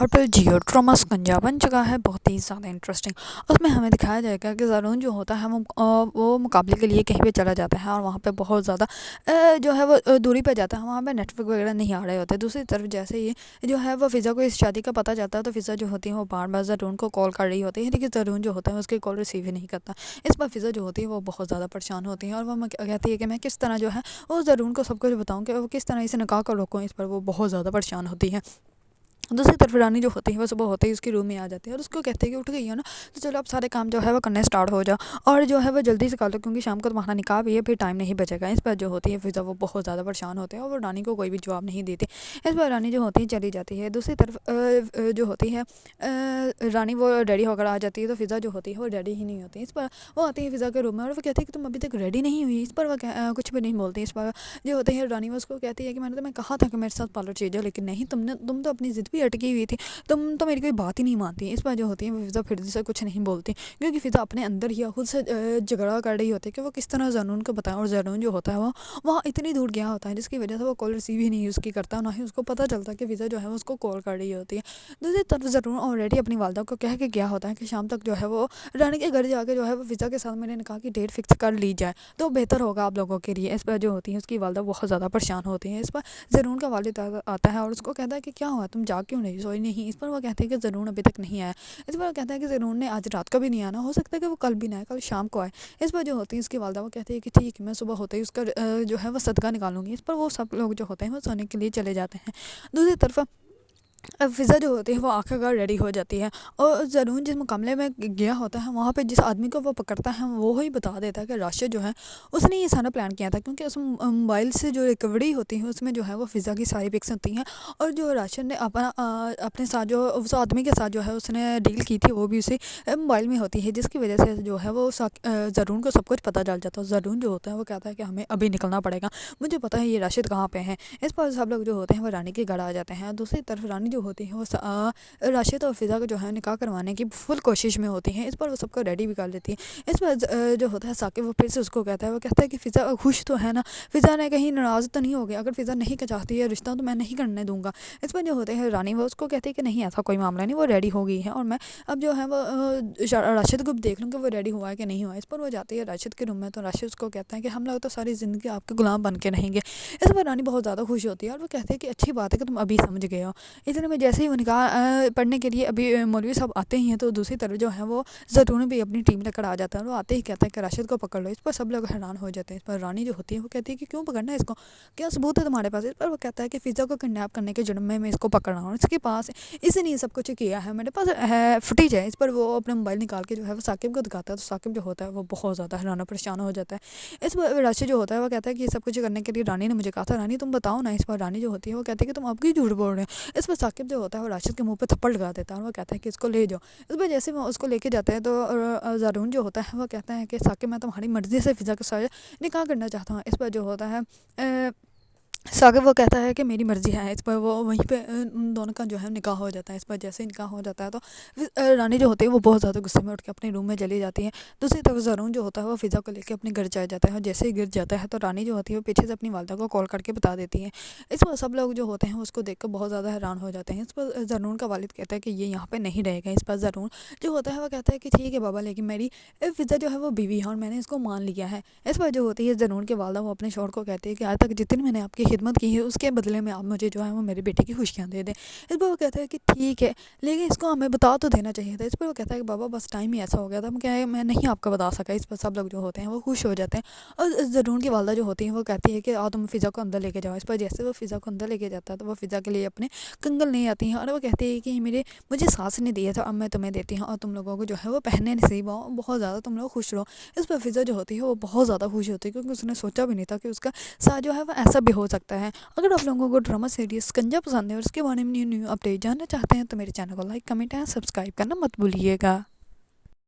Hotel Jio drama سکنجا بن چکا ہے بہت ہی زیادہ انٹرسٹنگ۔ اس میں ہمیں دکھایا جائے گا کہ زارون جو ہوتا ہے وہ مقابلے کے لیے کہیں پہ چلا جاتا ہے اور وہاں پہ بہت زیادہ جو ہے وہ دوری پہ جاتا ہے، وہاں پہ نیٹ ورک وغیرہ نہیں آ رہے ہوتے۔ دوسری طرف جیسے ہی جو ہے وہ فضا کو اس شادی کا پتہ چلتا ہے تو فضا جو ہوتی ہے وہ بار بار زارون کو کال کر رہی ہوتی ہے، لیکن زارون جو ہوتا ہے اس کی کال ریسیو ہی نہیں کرتا۔ اس پر فضا جو ہوتی ہے وہ بہت زیادہ پریشان ہوتی ہے اور وہ کہتی ہے کہ میں کس طرح جو ہے وہ زارون کو سب کچھ بتاؤں کہ وہ کس طرح اسے نکاح کو روکوں۔ اس پر وہ بہت زیادہ پریشان ہوتی ہے۔ دوسری طرف رانی جو ہوتی ہے وہ صبح ہوتے ہی اس کے روم میں آ جاتی ہے اور اس کو کہتے ہیں کہ اٹھ گئی ہو نا، تو چلو اب سارے کام جو ہے وہ کرنے اسٹارٹ ہو جاؤ اور جو ہے وہ جلدی سے کر لو کیونکہ شام کو تمہارا نکاح بھی ہے، پھر ٹائم نہیں بچے گا۔ اس پر جو ہوتی ہے فضا وہ بہت زیادہ پریشان ہوتے ہیں اور وہ رانی کو کوئی بھی جواب نہیں دیتی۔ اس پر رانی جو ہوتی ہے چلی جاتی ہے۔ دوسری طرف جو ہوتی ہے رانی وہ ریڈی ہو کر آ جاتی ہے تو فضا جو ہوتی ہے وہ ریڈی ہی نہیں ہوتی۔ اس پر وہ آتی ہے فضا کے روم میں اور وہ کہتی ہے کہ تم ابھی تک ریڈی نہیں ہوئی۔ اس پر وہ کچھ بھی نہیں بولتی۔ اس پر جو ہوتے ہیں رانی وہ اس کو کہتی ہے کہ میں نے تمہیں کہا تھا کہ میرے ساتھ پارلر چل جاؤ، لیکن نہیں، تم تو اپنی ضد بھی اٹکی ہوئی تھی، تم تو میری کوئی بات ہی نہیں مانتی۔ اس پر جو ہوتی ہے وہ فضا پھر سے کچھ نہیں بولتی کیونکہ فضا اپنے اندر ہی خود سے جھگڑا کر رہی ہوتی ہے کہ وہ کس طرح زارون کو بتائیں، اور زارون جو ہوتا ہے وہ وہاں اتنی دور گیا ہوتا ہے جس کی وجہ سے وہ کال ریسیو ہی نہیں اس کی کرتا، نہ ہی اس کو پتہ چلتا کہ فضا جو ہے وہ اس کو کال کر رہی ہوتی ہے۔ دوسری طرف زارون آلریڈی اپنی والدہ کو کہہ کے گیا ہوتا ہے کہ شام تک جو ہے وہ رانی کے گھر جا کے جو ہے وہ فضا کے ساتھ میرے نکاح کی ڈیٹ فکس کر لی جائے تو بہتر ہوگا آپ لوگوں کے لیے۔ اس پر جو ہوتی ہے اس کی والدہ بہت زیادہ پریشان ہوتی ہیں۔ اس پر زارون کا والد آتا ہے اور اس کو کہتا ہے کہ کیا ہوا، تم جاگ کیوں نہیں، سوئی نہیں؟ اس پر وہ کہتے ہیں کہ زارون ابھی تک نہیں آیا۔ اس پر وہ کہتا ہے کہ زارون نے آج رات کو بھی نہیں آنا، ہو سکتا ہے کہ وہ کل بھی نہ آئے، کل شام کو آئے۔ اس پر جو ہوتی ہے اس کی والدہ وہ کہتی ہے کہ ٹھیک ہے، میں صبح ہوتے ہی اس کا جو ہے وہ صدقہ نکالوں گی۔ اس پر وہ سب لوگ جو ہوتے ہیں وہ سونے کے لیے چلے جاتے ہیں۔ دوسری طرف فضا جو ہوتی ہے وہ آخر کار ریڈی ہو جاتی ہے اور زارون جس مقابلے میں گیا ہوتا ہے وہاں پہ جس آدمی کو وہ پکڑتا ہے وہ ہی بتا دیتا ہے کہ راشد جو ہے اس نے یہ سارا پلان کیا تھا، کیونکہ اس موبائل سے جو ریکوری ہوتی ہے اس میں جو ہے وہ فضا کی ساری پکس ہوتی ہیں اور جو راشد نے اپنے ساتھ جو اس آدمی کے ساتھ جو ہے اس نے ڈیل کی تھی وہ بھی اسی موبائل میں ہوتی ہے، جس کی وجہ سے جو ہے وہ زارون کو سب کچھ پتہ چل جاتا ہے۔ زارون جو ہوتا ہے وہ کہتا ہے کہ ہمیں ابھی نکلنا پڑے گا، مجھے پتہ ہے یہ راشد کہاں پہ ہیں۔ اس پر سب لوگ جو ہوتے ہیں وہ رانی کے گھر آ جاتے ہیں۔ دوسری طرف رانی جو ہوتی ہے وہ راشد اور فضا کو جو ہے نکاح کروانے کی فل کوشش میں ہوتی ہیں۔ اس پر وہ سب کو ریڈی بھی کر لیتی ہے۔ اس پر جو ہوتا ہے ثاقب وہ پھر سے اس کو کہتا ہے، وہ کہتا ہے کہ فضا خوش تو ہے نا، فضا نے کہیں ناراض تو نہیں ہو گیا، اگر فضا نہیں چاہتی ہے رشتہ تو میں نہیں کرنے دوں گا۔ اس پر جو ہوتے ہیں رانی وہ اس کو کہتی ہے کہ نہیں ایسا کوئی معاملہ نہیں، وہ ریڈی ہو گئی ہے اور میں اب جو ہے وہ راشد کو بھی دیکھ لوں کہ وہ ریڈی ہوا ہے کہ نہیں ہوا۔ اس پر وہ جاتی ہے راشد کے روم میں تو راشد اس کو کہتا ہے کہ ہم لوگ تو ساری زندگی آپ کے غلام بن کے رہیں گے۔ اس پر رانی بہت زیادہ خوش ہوتی ہے اور وہ کہتے ہیں کہ اچھی بات ہے کہ تم ابھی سمجھ گئے ہو۔ اتنے میں جیسے ہی وہ نکاح پڑھنے کے لیے ابھی مولوی صاحب آتے ہی ہیں تو دوسری طرف جو ہے وہ زارون بھی اپنی ٹیم لے کر آ جاتا ہے اور وہ آتے ہی کہتا ہے کہ راشد کو پکڑ لو۔ اس پر سب لوگ حیران ہو جاتے ہیں۔ اس پر رانی جو ہوتی ہے وہ کہتی ہے کہ کیوں پکڑنا ہے اس کو، کیا ثبوت ہے تمہارے پاس؟ اس پر وہ کہتا ہے کہ فضا کو کڈنیپ کرنے کے جرم میں اس کو پکڑ رہا ہوں، اس کے پاس اس نے یہ سب کچھ کیا ہے، میرے پاس ہے فوٹیج ہے۔ اس پر وہ اپنا موبائل نکال کے جو ہے وہ ثاقب کو دکھاتا ہے تو ثاقب جو ہوتا ہے وہ بہت زیادہ حیران و پریشان ہو جاتا ہے۔ اس پر راشد جو ہوتا ہے وہ کہتا ہے کہ یہ سب کچھ کرنے کے لیے رانی نے مجھے کہا تھا، رانی تم بتاؤ نا۔ اس پر رانی جو ہوتی ہے وہ کہتی ہے کہ تم اب کی جھوٹ بول رہے ہیں۔ اس پر ثاقب جو ہوتا ہے وہ راشد کے منہ پہ تھپڑ لگا دیتا ہے اور وہ کہتا ہے کہ اس کو لے جاؤ۔ اس پر جیسے وہ اس کو لے کے جاتا ہے تو زارون جو ہوتا ہے وہ کہتا ہے کہ ثاقب میں تمہاری مرضی سے فضا کے ساتھ نکاح کرنا چاہتا ہوں۔ اس پر جو ہوتا ہے ثاقب وہ کہتا ہے کہ میری مرضی ہے۔ اس پر وہ وہیں پہ ان دونوں کا جو ہے نکاح ہو جاتا ہے۔ اس پر جیسے ہی نکاح ہو جاتا ہے تو رانی جو ہوتی ہے وہ بہت زیادہ غصے میں اٹھ کے اپنے روم میں چلی جاتی ہے۔ دوسری طرف زارون جو ہوتا ہے وہ فضا کو لے کے اپنے گھر چلا جاتا ہے اور جیسے ہی گھر جاتا ہے تو رانی جو ہوتی ہے وہ پیچھے سے اپنی والدہ کو کال کر کے بتا دیتی ہے۔ اس پر سب لوگ جو ہوتے ہیں اس کو دیکھ کر بہت زیادہ حیران ہو جاتے ہیں۔ اس پر زارون کا والد کہتا ہے کہ یہ یہاں پہ نہیں رہے گا۔ اس پر زارون جو ہوتا ہے وہ کہتا ہے کہ ٹھیک ہے بابا، لیکن میری فضا جو ہے وہ بیوی ہے اور میں نے اس کو مان لیا ہے۔ اس پر جو ہوتی ہے زارون کے والدہ وہ اپنے شوہر کو کہتے ہیں کہ آج تک جتنی میں نے آپ کی خدمت کی ہے اس کے بدلے میں آپ مجھے جو ہے وہ میرے بیٹے کی خوشیاں دے دیں۔ اس پر وہ کہتا ہے کہ ٹھیک ہے، لیکن اس کو ہمیں بتا تو دینا چاہیے تھا۔ اس پر وہ کہتا ہے کہ بابا بس ٹائم ہی ایسا ہو گیا تھا، میں نہیں آپ کو بتا سکا۔ اس پر سب لوگ جو ہوتے ہیں وہ خوش ہو جاتے ہیں اور زارون کی والدہ جو ہوتی ہیں وہ کہتی ہے کہ آؤ تم فضا کو اندر لے کے جاؤ۔ اس پر جیسے وہ فضا کو اندر لے کے جاتا ہے تو وہ فضا کے لیے اپنے کنگن لے آتی ہیں اور وہ کہتی ہے کہ مجھے ساس نے دیا تھا، اب میں تمہیں دیتی ہوں اور تم لوگوں کو جو ہے وہ پہننے نصیب ہو، بہت زیادہ تم لوگ خوش رہو۔ اس پر فضا جو ہوتی ہے وہ بہت زیادہ خوش ہوتی ہے کیونکہ اس نے سوچا بھی نہیں تھا کہ اس کا ساتھ جو ہے وہ ایسا بھی ہو سکتا ہے۔ اگر آپ لوگوں کو ڈرامہ سیریز سکنجا پسند ہے اور اس کے بارے میں نیو اپڈیٹ جاننا چاہتے ہیں تو میرے چینل کو لائک، کمنٹ اینڈ سبسکرائب کرنا مت بھولیے گا۔